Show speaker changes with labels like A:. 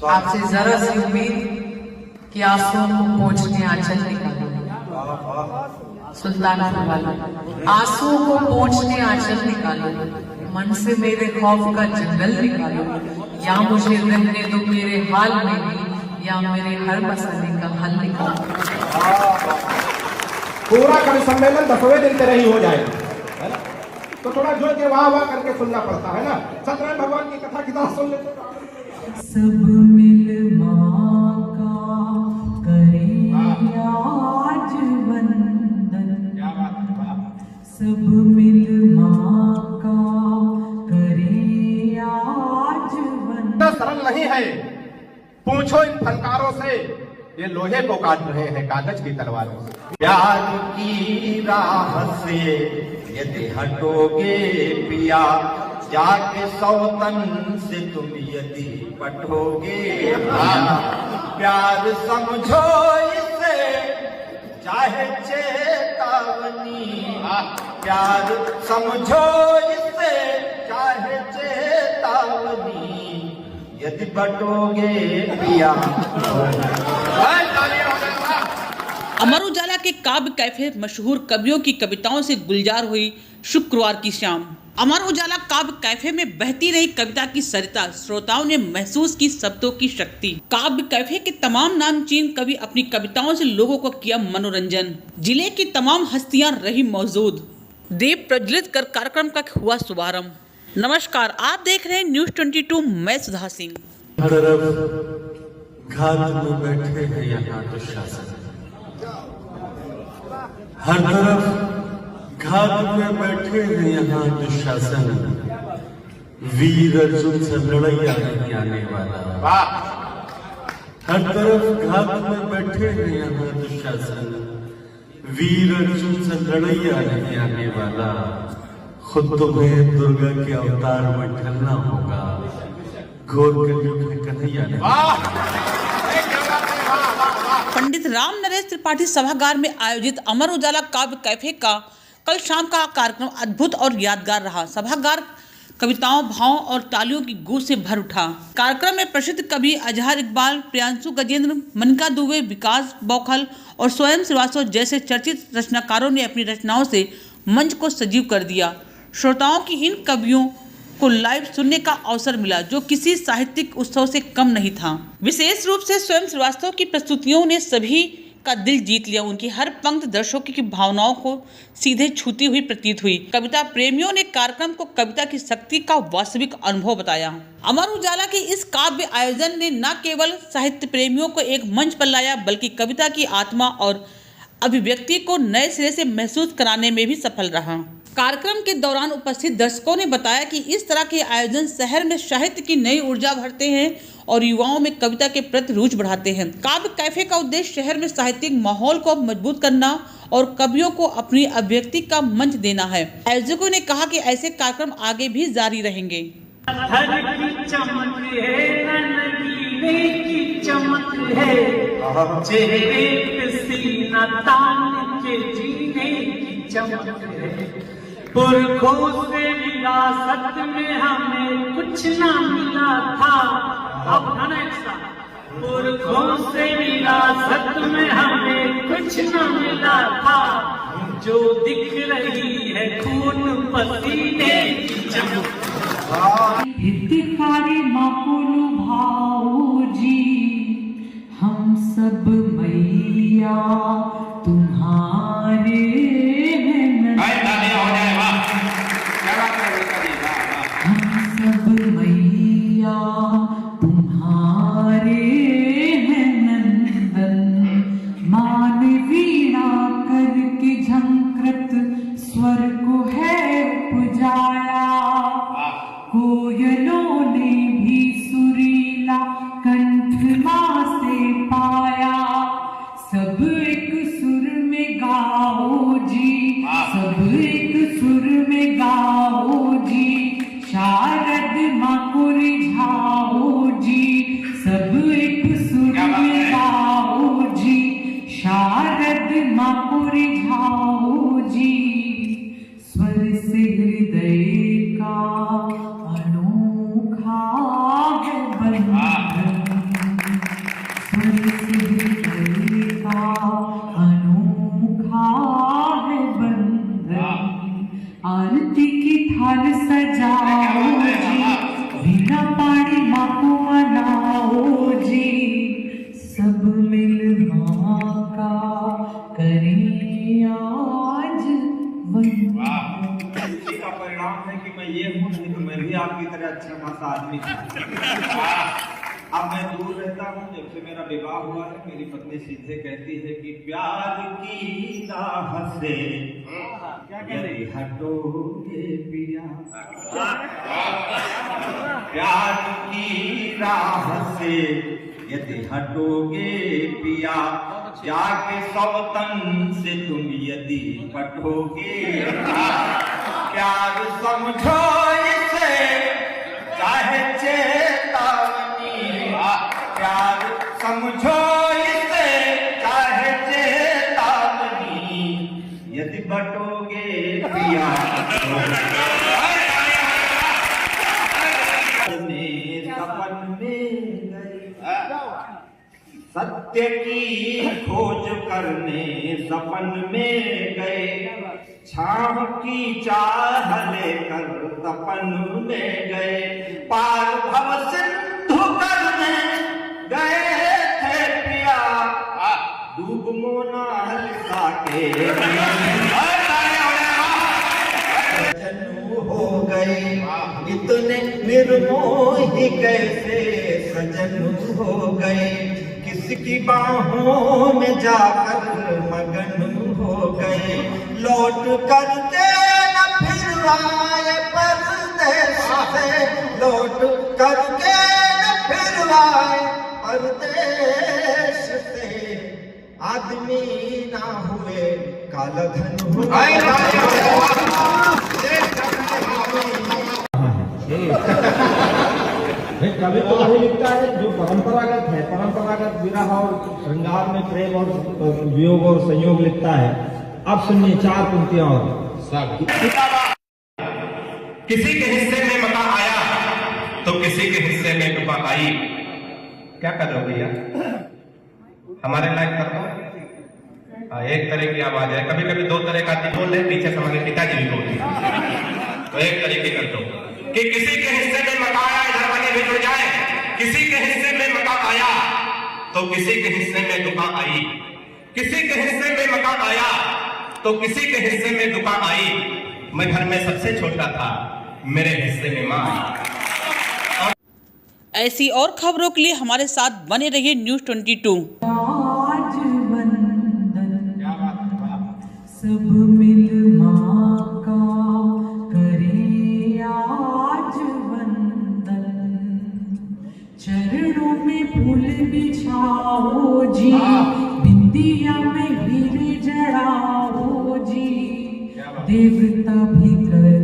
A: आपसे जरा सी उम्मीद कि आंसुओं को पोंछने आंचल निकालो। सुल्तानपुर वाला, आंसुओं को पोंछने आंचल निकालो, मन से मेरे खौफ का जंगल निकालो, या मुझे रहने दो मेरे हाल में ही, या मेरे हर मसले का हल निकालो।
B: पूरा कवि सम्मेलन 10वें दिन तेरे ही हो जाएगा, है ना? तो थोड़ा जोर के वाह वाह करके सुनना पड़ता है ना। सत्यनारायण भगवान की कथा कितना सुन लेते।
A: सब मिल माँ का करे आज वंदन, सब मिल माँ का करे आज वंदन।
B: सरल नहीं है, पूछो इन फनकारों से, ये लोहे को काट रहे हैं कागज की तलवारों से। प्यार की राह से यदि हटोगे पिया, जाके सौतन से तुम यदि पटोगे, प्यार समझो इसे चाहे चेतावनी, प्यार समझो इसे चाहे चेतावनी, यदि बटोगे पिया।
C: अमर उजाला के काव्य कैफे मशहूर कवियों की कविताओं से गुलजार हुई शुक्रवार की शाम। अमर उजाला काव्य कैफे में बहती रही कविता की सरिता, श्रोताओं ने महसूस की शब्दों की शक्ति। काव्य कैफे के तमाम नामचीन कवि अपनी कविताओं से लोगों को किया मनोरंजन। जिले की तमाम हस्तियां रही मौजूद। दीप प्रज्वलित कर कार्यक्रम का हुआ शुभारंभ। नमस्कार, आप देख रहे हैं न्यूज़ 22, मैं सुधा सिंह।
D: हर तरफ घात में बैठे हैं यहाँ दुशासन, हर तरफ घात में बैठे हैं यहाँ दुशासन, वीर अर्जुन से लड़ैया नहीं आने वाला। हर तरफ घात में बैठे हैं यहाँ दुशासन, वीर अर्जुन से लड़ैया नहीं आने वाला। खुद तुम्हें दुर्गा के अवतार में ढलना होगा, घोर कलयुग में कन्हैया नहीं।
C: पंडित राम नरेश त्रिपाठी सभागार में आयोजित अमर उजाला काव्य कैफे का कल शाम का कार्यक्रम अद्भुत और यादगार रहा। सभागार कविताओं, भावों और तालियों की गूंज से भर उठा। कार्यक्रम में प्रसिद्ध कवि अजहर इकबाल, प्रियांशु गजेंद्र, मनिका दुबे, विकास बौखल और स्वयं श्रीवास्तव जैसे चर्चित रचनाकारों ने अपनी रचनाओं से मंच को सजीव कर दिया। श्रोताओं की इन कवियों को लाइव सुनने का अवसर मिला, जो किसी साहित्यिक उत्सव से कम नहीं था। विशेष रूप से स्वयं श्रीवास्तव की प्रस्तुतियों ने सभी का दिल जीत लिया। उनकी हर पंक्ति दर्शकों की भावनाओं को सीधे छूती हुई प्रतीत हुई। कविता प्रेमियों ने कार्यक्रम को कविता की शक्ति का वास्तविक अनुभव बताया। अमर उजाला के इस काव्य आयोजन ने न केवल साहित्य प्रेमियों को एक मंच पर लाया, बल्कि कविता की आत्मा और अभिव्यक्ति को नए सिरे से महसूस कराने में भी सफल रहा। कार्यक्रम के दौरान उपस्थित दर्शकों ने बताया कि इस तरह के आयोजन शहर में साहित्य की नई ऊर्जा भरते हैं और युवाओं में कविता के प्रति रुचि बढ़ाते हैं। काव्य कैफे का उद्देश्य शहर में साहित्यिक माहौल को मजबूत करना और कवियों को अपनी अभिव्यक्ति का मंच देना है। आयोजकों ने कहा कि ऐसे कार्यक्रम आगे भी जारी रहेंगे।
E: पुरखों से विरासत में हमें कुछ ना मिला था, अब पुरखों से विरासत में हमें कुछ ना मिला था, जो दिख रही है खून पसीने की चमक।
A: हितकारी माकुलु भाऊजी, हम सब मैया तुम्हारे सब मैया तुम्हारे हैं नंदन, मान वीणा करके झंकृत स्वर को है पुजाया, कोयलों ने भी सुरीला कंठ माँ से पाया, सब एक सुर में गाओ जी, सब एक सुर में गाओ जी, शारद माँ को रिझाओ जी, सब एक सुर में गाओ जी, शारद माँ को रिझाओ जी, स्वर से हृदय का अनोखा है बंधन, का अनोखा है बंधन, आरती की थाल सजाओ जी, बिना पानी माँ को मनाओ जी, सब मिल माँ का करें आज वंदन।
B: इसी का परिणाम है कि मैं ये हूँ, नहीं तो मैं भी आपकी तरह अच्छा खासा आदमी था। अब मैं दूर रहता हूँ। जब से मेरा विवाह हुआ है, मेरी पत्नी सीधे कहती है कि प्यार की राह से यदि हटोगे पिया, प्यार की राह से यदि हटोगे पिया, जाके सौतन से तुम यदि पटोगे, प्यार समझो इसे चाहे चेतावनी, प्यार समझो इसे चाहे चेतावनी, यदि बटोगे पिया सपन में गए, सत्य की खोज करने सपन में गए, छाव की चाह लेकर तपन में गए, पार भव सिंधु करने गए थे पिया, डूब मोना हल्का के सजन हो गए, इतने निर्मोही कैसे सजन हो गए, किसकी बाहों में जाकर मगन हो गए, लौट करके न फिर आए परदेश से, लौट करके न फिर आए परदेश से, आदमी ना हुए काला धन हुए।
F: कवि तो वही लिखता है जो परंपरागत है, परंपरागत विरह और श्रृंगार में प्रेम और वियोग और संयोग लिखता है। अब सुनिए 4 पंक्तियां और।
B: किसी के हिस्से में मका आया तो किसी के हिस्से में टुपा आई। क्या कर रहे हो भैया, हमारे लायक कर दो। एक तरह की आवाज है, कभी कभी 2 तरह का बोल रहे, पीछे से हमारे पिताजी भी बोलते हैं, तो एक तरीके कर दो कि किसी के हिस्से में मका आया, इधर वाले भी जुड़ जाए, किसी के हिस्से में मका आया तो किसी के हिस्से में दुका आई, किसी के हिस्से में मका आया तो किसी के हिस्से में दुका आई, मैं घर में सबसे छोटा था, मेरे हिस्से में मां आई।
C: ऐसी और खबरों के लिए हमारे साथ बने रहिए न्यूज़ 22।
A: आज वंदन सब मिल माँ का करें आज वंदन, चरणों में फूल बिछाओ जी, बिंदिया में हीरे जड़ाओ जी, देवता